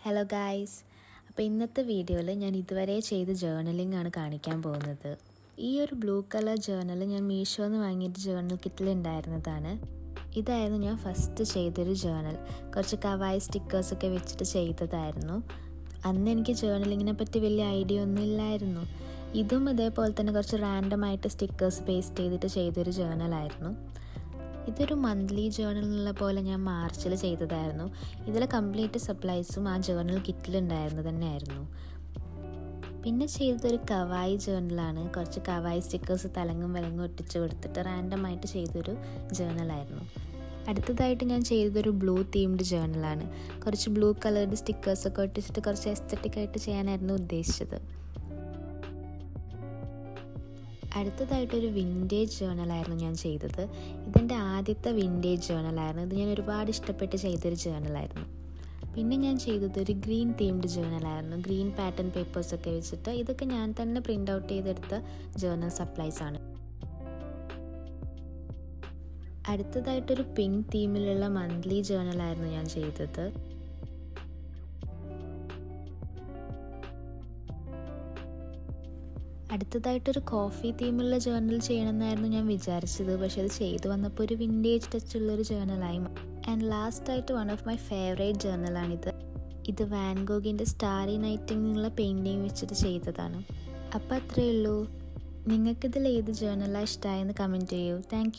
Hello guys, അപ്പോൾ ഇന്നത്തെ വീഡിയോയിൽ ഞാൻ ഇതുവരെ ചെയ്ത ജേർണലിംഗ് ആണ് കാണിക്കാൻ പോകുന്നത്. ഈ ഒരു ബ്ലൂ കളർ ജേർണൽ ഞാൻ മീഷോന്ന് വാങ്ങിയിട്ട് ജേർണൽ കിറ്റിലുണ്ടായിരുന്നതാണ്. ഇതായിരുന്നു ഞാൻ ഫസ്റ്റ് ചെയ്തൊരു ജേർണൽ. കുറച്ച് കവായി സ്റ്റിക്കേഴ്സൊക്കെ വെച്ചിട്ട് ചെയ്തതായിരുന്നു. അന്ന് എനിക്ക് ജേർണലിങ്ങിനെ പറ്റി വലിയ ഐഡിയ ഒന്നും ഇല്ലായിരുന്നു. ഇതും ഇതേപോലെ തന്നെ കുറച്ച് റാൻഡമായിട്ട് സ്റ്റിക്കേഴ്സ് പേസ്റ്റ് ചെയ്തിട്ട് ചെയ്തൊരു ജേർണലായിരുന്നു. ഇതൊരു മന്ത്ലി ജേർണൽ എന്നുള്ള പോലെ ഞാൻ മാർച്ചിൽ ചെയ്തതായിരുന്നു. ഇതിൽ കംപ്ലീറ്റ് സപ്ലൈസും ആ ജേർണൽ കിറ്റിലുണ്ടായിരുന്നു തന്നെയായിരുന്നു. പിന്നെ ചെയ്തതൊരു കവായി ജേർണലാണ്. കുറച്ച് കവായി സ്റ്റിക്കേഴ്സ് തലങ്ങും വിലങ്ങും ഒട്ടിച്ച് കൊടുത്തിട്ട് റാൻഡമായിട്ട് ചെയ്തൊരു ജേർണലായിരുന്നു. അടുത്തതായിട്ട് ഞാൻ ചെയ്തതൊരു ബ്ലൂ തീംഡ് ജേർണലാണ്. കുറച്ച് ബ്ലൂ കളർഡ് സ്റ്റിക്കേഴ്സൊക്കെ ഒട്ടിച്ചിട്ട് കുറച്ച് എസ്തറ്റിക്കായിട്ട് ചെയ്യാനായിരുന്നു ഉദ്ദേശിച്ചത്. അടുത്തതായിട്ടൊരു വിൻറ്റേജ് ജേർണലായിരുന്നു ഞാൻ ചെയ്തത്. ഇതെൻ്റെ ആദ്യത്തെ വിൻറ്റേജ് ജേർണലായിരുന്നു. ഇത് ഞാൻ ഒരുപാട് ഇഷ്ടപ്പെട്ട് ചെയ്തൊരു ജേർണലായിരുന്നു. പിന്നെ ഞാൻ ചെയ്തത് ഒരു ഗ്രീൻ തീംഡ് ജേർണലായിരുന്നു. ഗ്രീൻ പാറ്റേൺ പേപ്പേഴ്സൊക്കെ വെച്ചിട്ട്. ഇതൊക്കെ ഞാൻ തന്നെ പ്രിൻ്റ് ഔട്ട് ചെയ്തെടുത്ത ജേർണൽ സപ്ലൈസ് ആണ്. അടുത്തതായിട്ടൊരു പിങ്ക് തീമിലുള്ള മന്ത്ലി ജേർണലായിരുന്നു ഞാൻ ചെയ്തത്. അടുത്തതായിട്ടൊരു കോഫി തീമുള്ള ജേർണൽ ചെയ്യണമെന്നായിരുന്നു ഞാൻ വിചാരിച്ചത്. പക്ഷെ അത് ചെയ്തു വന്നപ്പോൾ ഒരു വിൻറ്റേജ് ടച്ചുള്ളൊരു ജേർണലായി. ആൻഡ് ലാസ്റ്റായിട്ട് വൺ ഓഫ് മൈ ഫേവറേറ്റ് ജേർണലാണിത്. ഇത് വാൻ ഗോഗിൻ്റെ സ്റ്റാറി നൈറ്റിൽ നിന്നുള്ള പെയിൻറ്റിങ് വെച്ചിട്ട് ചെയ്തതാണ്. അപ്പോൾ അത്രയേ ഉള്ളൂ. നിങ്ങൾക്കിതിൽ ഏത് ജേർണലാണ് ഇഷ്ടമായെന്ന് കമൻറ്റ് ചെയ്യൂ. താങ്ക്